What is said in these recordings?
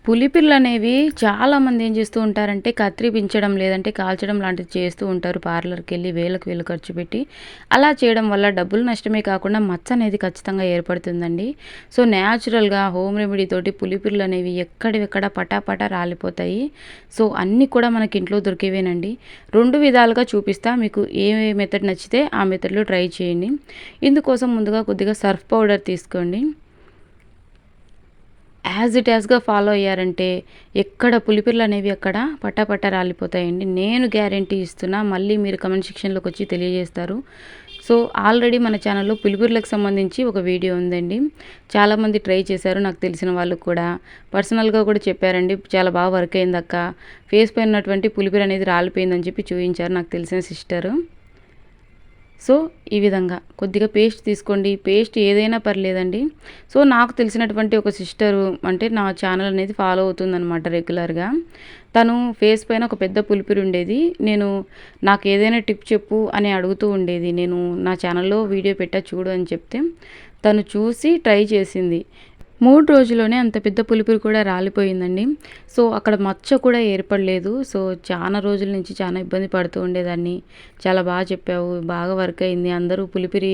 పులిపిర్లనేవి చాలామంది ఏం చేస్తూ ఉంటారంటే కత్తిరించడం లేదంటే కాల్చడం లాంటిది చేస్తూ ఉంటారు. పార్లర్‌కెళ్ళి వేలకు వేలు ఖర్చు పెట్టి. అలా చేయడం వల్ల డబ్బులు నష్టమే కాకుండా మచ్చ అనేది ఖచ్చితంగా ఏర్పడుతుందండి. సో, న్యాచురల్‌గా హోమ్ రెమెడీ తోటి పులిపిర్లనేవి ఎక్కడివెక్కడ పటాపటా రాలిపోతాయి. సో, అన్నీ కూడా మనకి ఇంట్లో దొరికేవేనండి. 2 విధాలుగా చూపిస్తా. మీకు ఏ మెథడ్ నచ్చితే ఆ మెథడ్‌లో ట్రై చేయండి. ఇందుకోసం ముందుగా కొద్దిగా సర్ఫ్ పౌడర్ తీసుకోండి. యాజ్ ఇట్ యాజ్‌గా ఫాలో అయ్యారంటే ఎక్కడ పులిపిర్లనేవి అక్కడ పటాపటా రాలిపోతాయండి. నేను గ్యారంటీ ఇస్తున్నా. మళ్ళీ మీరు కామెంట్ సెక్షన్‌లోకొచ్చి తెలియజేస్తారు. సో, ఆల్రెడీ మన ఛానల్‌లో పులిపిర్లకు సంబంధించి ఒక వీడియో ఉందండి. చాలామంది ట్రై చేశారు. నాకు తెలిసిన వాళ్ళు కూడా పర్సనల్‌గా కూడా చెప్పారండి. చాలా బాగా వర్క్ అయిందక్క. ఫేస్ పైన ఉన్నటువంటి పులిపిరి అనేది రాలిపోయిందని చెప్పి చూయించారు నాకు తెలిసిన సిస్టరు. సో, ఈ విధంగా కొద్దిగా పేస్ట్ తీసుకోండి. పేస్ట్ ఏదైనా పర్లేదండి. సో, నాకు తెలిసినటువంటి ఒక సిస్టరు అంటే నా ఛానల్ అనేది ఫాలో అవుతుందనమాట రెగ్యులర్‌గా. తను ఫేస్ పైన ఒక పెద్ద పులిపిరి ఉండేది. నాకేదైనా టిప్ చెప్పు అని అడుగుతూ ఉండేది. నేను నా ఛానల్‌లో వీడియో పెట్టా చూడు అని చెప్తే, తను చూసి ట్రై చేసింది. 3 రోజుల్లోనే అంత పెద్ద పులిపిరి కూడా రాలిపోయిందండి. సో, అక్కడ మచ్చ కూడా ఏర్పడలేదు. సో, చానా రోజుల నుంచి చానా ఇబ్బంది పడుతూ ఉండేదాన్ని. చాలా బాగా చెప్పావు. బాగా వర్క్ అయింది. అందరూ పులిపిరి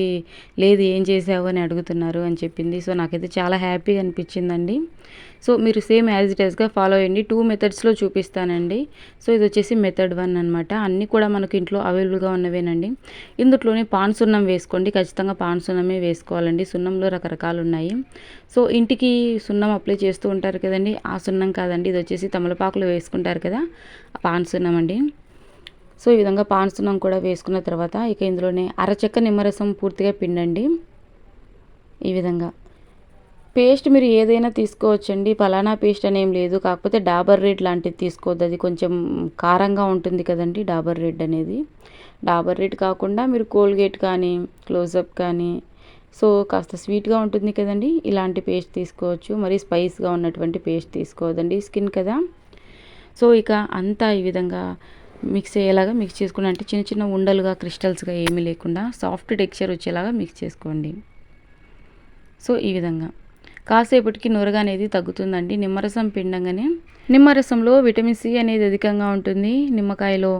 లేదు ఏం చేశావు అని అడుగుతున్నారు అని చెప్పింది. సో, నాకైతే చాలా హ్యాపీగా అనిపించిందండి. సో, మీరు సేమ్ యాజ్ ఇట్ యాజ్‌గా ఫాలో అయ్యండి. 2 మెథడ్స్‌లో చూపిస్తానండి. సో, ఇదొచ్చేసి మెథడ్ 1 అనమాట. అన్నీ కూడా మనకు ఇంట్లో అవైలబుల్‌గా ఉన్నవేనండి. ఇందుట్లోనే పాన్ సున్నం వేసుకోండి. ఖచ్చితంగా పాన్ సున్నమే వేసుకోవాలండి. సున్నంలో రకరకాలున్నాయి. సో, ఇంటికి సున్నం అప్లై చేస్తూ ఉంటారు కదండీ! ఆ సున్నం కాదండి. ఇదొచ్చేసి తమలపాకులో వేసుకుంటారు కదా! ఆ పాన్ సున్నం అండి. సో, ఈ విధంగా పాన్ సున్నం కూడా వేసుకున్న తర్వాత ఇక ఇందులోనే అరచెక్క నిమ్మరసం పూర్తిగా పిండండి. ఈ విధంగా. పేస్ట్ మీరు ఏదైనా తీసుకోవచ్చండి. పలానా పేస్ట్ అనేం లేదు. కాకపోతే డాబర్ రెడ్ లాంటిది తీసుకోవద్దు. అది కొంచెం కారంగా ఉంటుంది కదండీ! డాబర్ రెడ్ అనేది. డాబర్ రెడ్ కాకుండా మీరు కోల్గేట్ కానీ, క్లోజప్ కానీ సో, కాస్త స్వీట్‌గా ఉంటుంది కదండీ! ఇలాంటి పేస్ట్ తీసుకోవచ్చు. మరీ స్పైస్‌గా ఉన్నటువంటి పేస్ట్ తీసుకోవద్దండి. స్కిన్ కదా! సో, ఇక అంతా ఈ విధంగా మిక్స్ అయ్యేలాగా మిక్స్ చేసుకుని అంటే చిన్న చిన్న ఉండలుగా, క్రిస్టల్స్‌గా ఏమీ లేకుండా సాఫ్ట్ టెక్స్చర్ వచ్చేలాగా మిక్స్ చేసుకోండి. సో, ఈ విధంగా. కాసేపటికి నురగ అనేది తగ్గుతుందండి. నిమ్మరసం పిండంగానే నిమ్మరసంలో విటమిన్ సి అనేది అధికంగా ఉంటుంది. నిమ్మకాయలో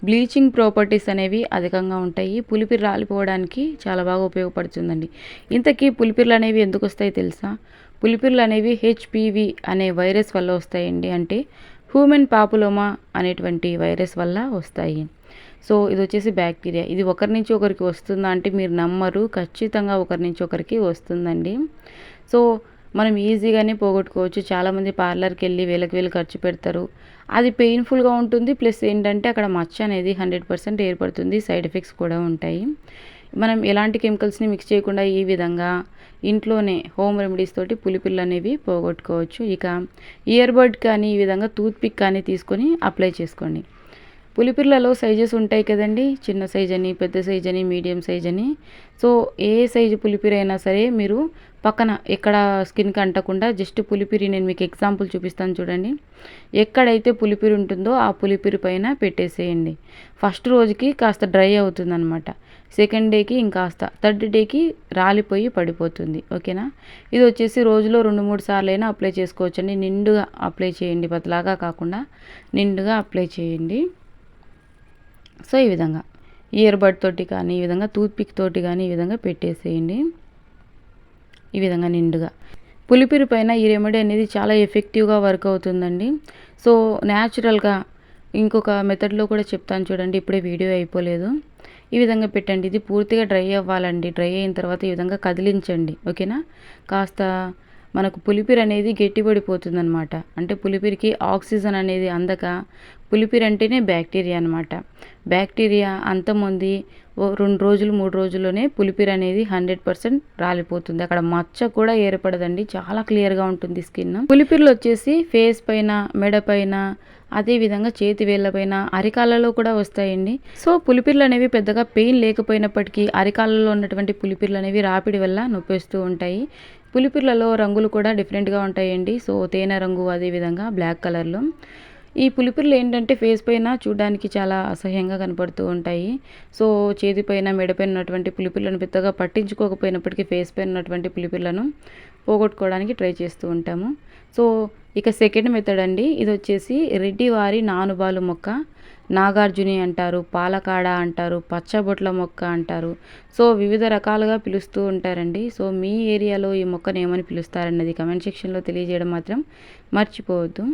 బ్లీచింగ్ ప్రాపర్టీస్ అనేవి అధికంగా ఉంటాయి. పులిపిరి రాలిపోవడానికి చాలా బాగా ఉపయోగపడుతుందండి. ఇంతకీ పులిపిర్లు అనేవి ఎందుకు వస్తాయి తెలుసా? పులిపిర్లు అనేవి హెచ్‌పివి అనే వైరస్ వల్ల వస్తాయండి. అంటే హ్యూమన్ పాపులోమా అనేటువంటి వైరస్ వల్ల వస్తాయి. సో, ఇదొచ్చేసి బ్యాక్టీరియా. ఇది ఒకరి నుంచి ఒకరికి వస్తుందా అంటే మీరు నమ్మరు. ఖచ్చితంగా ఒకరి నుంచి ఒకరికి వస్తుందండి. సో, మనం ఈజీగానే పోగొట్టుకోవచ్చు. చాలామంది పార్లర్‌కెళ్ళి వేలకు వేలు ఖర్చు పెడతారు. అది పెయిన్‌ఫుల్‌గా ఉంటుంది. ప్లస్ ఏంటంటే అక్కడ మచ్చ అనేది 100% ఏర్పడుతుంది. సైడ్ ఎఫెక్ట్స్ కూడా ఉంటాయి. మనం ఎలాంటి కెమికల్స్‌ని మిక్స్ చేయకుండా ఈ విధంగా ఇంట్లోనే హోమ్ రెమెడీస్ తోటి పులిపిర్లనేవి పోగొట్టుకోవచ్చు. ఇక ఇయర్ బడ్ కానీ ఈ విధంగా టూత్ పిక్ కానీ తీసుకొని అప్లై చేసుకోండి. పులిపిర్లలో సైజెస్ ఉంటాయి కదండీ! చిన్న సైజ్ అని, పెద్ద సైజ్ అని, మీడియం సైజ్ అని. సో, ఏ సైజు పులిపిరైనా సరే మీరు పక్కన ఎక్కడ స్కిన్‌కి అంటకుండా జస్ట్ పులిపిరి నేను మీకు ఎగ్జాంపుల్ చూపిస్తాను చూడండి. ఎక్కడైతే పులిపిరి ఉంటుందో ఆ పులిపిరి పైన పెట్టేసేయండి. ఫస్ట్ రోజుకి కాస్త డ్రై అవుతుందనమాట. సెకండ్ డేకి ఇంకాస్త, థర్డ్ డేకి రాలిపోయి పడిపోతుంది. ఓకేనా? ఇది వచ్చేసి రోజులో 2, 3 సార్లైనా అప్లై చేసుకోవచ్చండి. నిండుగా అప్లై చేయండి. పతలాగా కాకుండా నిండుగా అప్లై చేయండి. సో, ఈ విధంగా ఇయర్ బడ్ తోటి కానీ, ఈ విధంగా టూత్ పిక్ తోటి కానీ ఈ విధంగా పెట్టేసేయండి. ఈ విధంగా నిండుగా. పులిపిరి పైన ఈ రెమెడీ అనేది చాలా ఎఫెక్టివ్‌గా వర్క్ అవుతుందండి. సో, న్యాచురల్‌గా ఇంకొక మెథడ్‌లో కూడా చెప్తాను చూడండి. ఇప్పుడే వీడియో అయిపోలేదు. ఈ విధంగా పెట్టండి. ఇది పూర్తిగా డ్రై అవ్వాలండి. డ్రై అయిన తర్వాత ఈ విధంగా కదిలించండి. ఓకేనా? కాస్త మనకు పులిపిరి అనేది గట్టిపడిపోతుందనమాట. అంటే పులిపిరికి ఆక్సిజన్ అనేది అందక పులిపిరి అంటేనే బ్యాక్టీరియా అనమాట. బ్యాక్టీరియా అంతమొంది 2 రోజులు, 3 రోజుల్లోనే పులిపిరి అనేది 100% రాలిపోతుంది. అక్కడ మచ్చ కూడా ఏర్పడదండి. చాలా క్లియర్‌గా ఉంటుంది స్కిన్. పులిపిర్లు వచ్చేసి ఫేస్ పైన, మెడ పైన అదే విధంగా చేతి వేళ్ళ పైన, అరికాళ్ళలో కూడా వస్తాయండి. సో, పులిపిర్లు అనేవి పెద్దగా పెయిన్ లేకపోయినప్పటికీ అరికాళ్ళలో ఉన్నటువంటి పులిపిర్లు అనేవి రాపిడి వల్ల నొప్పేస్తూ ఉంటాయి. పులిపిర్లలో రంగులు కూడా డిఫరెంట్‌గా ఉంటాయండి. సో, తేనె రంగు అదే విధంగా బ్లాక్ కలర్‌లో. ఈ పులిపిర్లు ఏంటంటే ఫేస్ పైన చూడడానికి చాలా అసహ్యంగా కనపడుతూ ఉంటాయి. సో, చేతి పైన, మెడ పైన ఉన్నటువంటి పులిపిర్లను పెద్దగా పట్టించుకోకపోయినప్పటికీ ఫేస్ పైన ఉన్నటువంటి పులిపిర్లను పోగొట్టుకోవడానికి ట్రై చేస్తూ ఉంటాము. సో ఇక సెకండ్ మెథడ్ అండి. ఇది వచ్చేసి రెడ్డివారి నానుబాలు మొక్క, నాగార్జుని అంటారు, పాలకాడ అంటారు, పచ్చబొట్ల మొక్క అంటారు. సో వివిధ రకాలుగా పిలుస్తూ ఉంటారండి. సో మీ ఏరియాలో ఈ మొక్కను ఏమని పిలుస్తారన్నది కమెంట్ సెక్షన్లో తెలియజేయడం మాత్రం మర్చిపోవద్దు.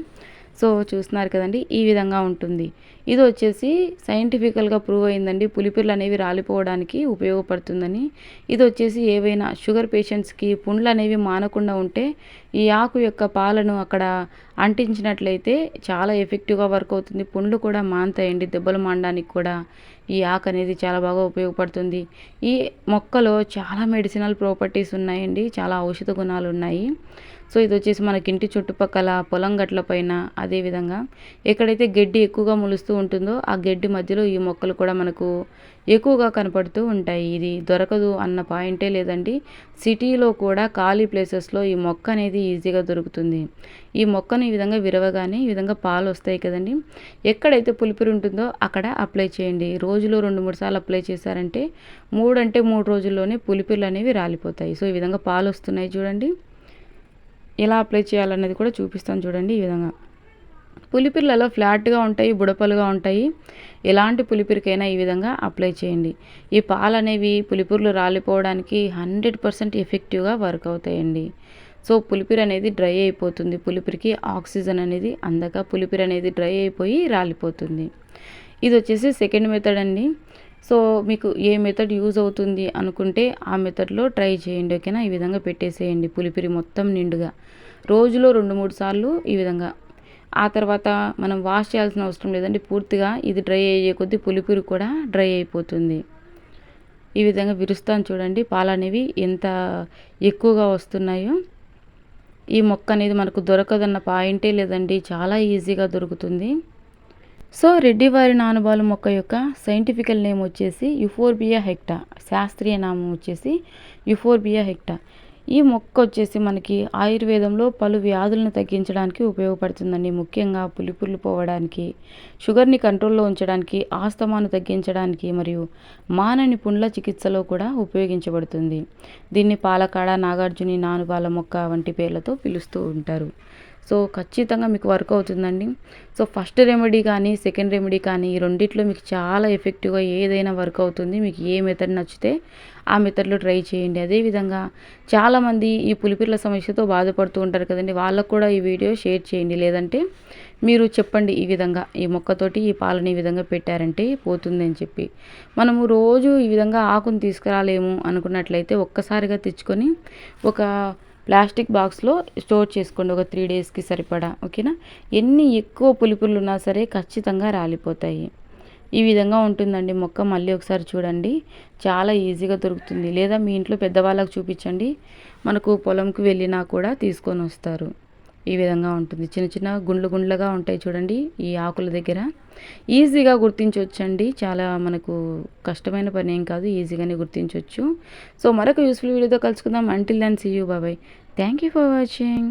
సో చూస్తున్నారు కదండి, ఈ విధంగా ఉంటుంది. ఇది వచ్చేసి సైంటిఫికల్గా ప్రూవ్ అయిందండి. పులిపిర్లు అనేవి రాలిపోవడానికి ఉపయోగపడుతుందని. ఇది వచ్చేసి ఏవైనా షుగర్ పేషెంట్స్కి పుండ్లు అనేవి మానకుండా ఉంటే ఈ ఆకు యొక్క పాలను అక్కడ అంటించినట్లయితే చాలా ఎఫెక్టివ్గా వర్క్ అవుతుంది. పుండ్లు కూడా మానతాయండి. దెబ్బలు మానడానికి కూడా ఈ ఆకు అనేది చాలా బాగా ఉపయోగపడుతుంది. ఈ మొక్కలో చాలా మెడిసినల్ ప్రాపర్టీస్ ఉన్నాయండి. చాలా ఔషధ గుణాలు ఉన్నాయి. సో ఇది వచ్చేసి మనకి ఇంటి చుట్టుపక్కల పొలం గట్ల పైన, అదేవిధంగా ఎక్కడైతే గడ్డి ఎక్కువగా మొలుస్తూ ఉంటుందో ఆ గడ్డి మధ్యలో ఈ మొక్కలు కూడా మనకు ఎక్కువగా కనపడుతూ ఉంటాయి. ఇది దొరకదు అన్న పాయింటే లేదండి. సిటీలో కూడా ఖాళీ ప్లేసెస్లో ఈ మొక్క అనేది ఈజీగా దొరుకుతుంది. ఈ మొక్కను ఈ విధంగా విరవగానే ఈ విధంగా పాలు వస్తాయి కదండి. ఎక్కడైతే పులిపిరి ఉంటుందో అక్కడ అప్లై చేయండి. రోజులో 2-3 సార్లు అప్లై చేశారంటే 3 రోజుల్లోనే పులిపిర్లు అనేవి రాలిపోతాయి. సో ఈ విధంగా పాలు వస్తున్నాయి చూడండి. ఎలా అప్లై చేయాలన్నది కూడా చూపిస్తాను చూడండి. ఈ విధంగా పులిపిర్లలో ఫ్లాట్గా ఉంటాయి, బుడపలుగా ఉంటాయి. ఎలాంటి పులిపిరికైనా ఈ విధంగా అప్లై చేయండి. ఈ పాలు అనేవి పులిపిర్లు రాలిపోవడానికి 100% ఎఫెక్టివ్గా వర్క్ అవుతాయండి. సో పులిపిరి అనేది డ్రై అయిపోతుంది. పులిపిరికి ఆక్సిజన్ అనేది అందక పులిపిరి అనేది డ్రై అయిపోయి రాలిపోతుంది. ఇది వచ్చేసి సెకండ్ మెథడ్ అండి. సో మీకు ఏ మెథడ్ యూజ్ అవుతుంది అనుకుంటే ఆ మెథడ్లో ట్రై చేయండి. ఓకేనా. ఈ విధంగా పెట్టేసేయండి పులిపిరి మొత్తం నిండుగా. రోజులో 2-3 సార్లు ఈ విధంగా. ఆ తర్వాత మనం వాష్ చేయాల్సిన అవసరం లేదండి. పూర్తిగా ఇది డ్రై అయ్యే కొద్దీ పులిపిరి కూడా డ్రై అయిపోతుంది. ఈ విధంగా విరుస్తాను చూడండి. పాలు అనేవి ఎంత ఎక్కువగా వస్తున్నాయో. ఈ మొక్క అనేది మనకు దొరకదన్న పాయింటే లేదండి. చాలా ఈజీగా దొరుకుతుంది. సో రెడ్డివారి నానుబాలు మొక్క యొక్క సైంటిఫికల్ నేమ్ వచ్చేసి యుఫోర్బియా హెక్టా. శాస్త్రీయ నామం వచ్చేసి యుఫోర్బియా హెక్టా. ఈ మొక్క వచ్చేసి మనకి ఆయుర్వేదంలో పలు వ్యాధులను తగ్గించడానికి ఉపయోగపడుతుందండి. ముఖ్యంగా పులిపుర్లు పోవడానికి, షుగర్ని కంట్రోల్లో ఉంచడానికి, ఆస్తమాను తగ్గించడానికి మరియు మానని పుండ్ల చికిత్సలో కూడా ఉపయోగించబడుతుంది. దీన్ని పాలకాడ, నాగార్జుని, నానుబాల మొక్క వంటి పేర్లతో పిలుస్తూ ఉంటారు. సో ఖచ్చితంగా మీకు వర్క్ అవుతుందండి. సో ఫస్ట్ రెమెడీ కానీ సెకండ్ రెమెడీ కానీ ఈ రెండిట్లో మీకు చాలా ఎఫెక్టివ్గా ఏదైనా వర్క్ అవుతుంది. మీకు ఏ మెథడ్ నచ్చితే ఆ మెథడ్లో ట్రై చేయండి. అదేవిధంగా చాలామంది ఈ పులిపిర్ల సమస్యతో బాధపడుతూ ఉంటారు కదండి. వాళ్ళకు కూడా ఈ వీడియో షేర్ చేయండి. లేదంటే మీరు చెప్పండి, ఈ విధంగా ఈ మొక్కతోటి ఈ పాలను ఈ విధంగా పెట్టారంటే పోతుంది అని చెప్పి. మనము రోజు ఈ విధంగా ఆకును తీసుకురాలేము అనుకున్నట్లయితే ఒక్కసారిగా తెచ్చుకొని ఒక ప్లాస్టిక్ బాక్స్లో స్టోర్ చేసుకోండి. ఒక 3 డేస్కి సరిపడా. ఓకేనా. ఎన్ని ఎక్కువ పులిపుర్లు ఉన్నా సరే ఖచ్చితంగా రాలిపోతాయి. ఈ విధంగా ఉంటుందండి మొక్క. మళ్ళీ ఒకసారి చూడండి. చాలా ఈజీగా దొరుకుతుంది. లేదా మీ ఇంట్లో పెద్దవాళ్ళకు చూపించండి. మనకు పొలంకి వెళ్ళినా కూడా తీసుకొని వస్తారు. ఈ విధంగా ఉంటుంది. చిన్న చిన్న గుండ్లుగా ఉంటాయి చూడండి ఈ ఆకుల దగ్గర. ఈజీగా గుర్తించవచ్చండి. చాలా మనకు కష్టమైన పని ఏం కాదు. ఈజీగానే గుర్తించవచ్చు. సో మరొక యూస్ఫుల్ వీడియోతో కలుసుకుందాం. Until then see you. Bye. Thank you for watching.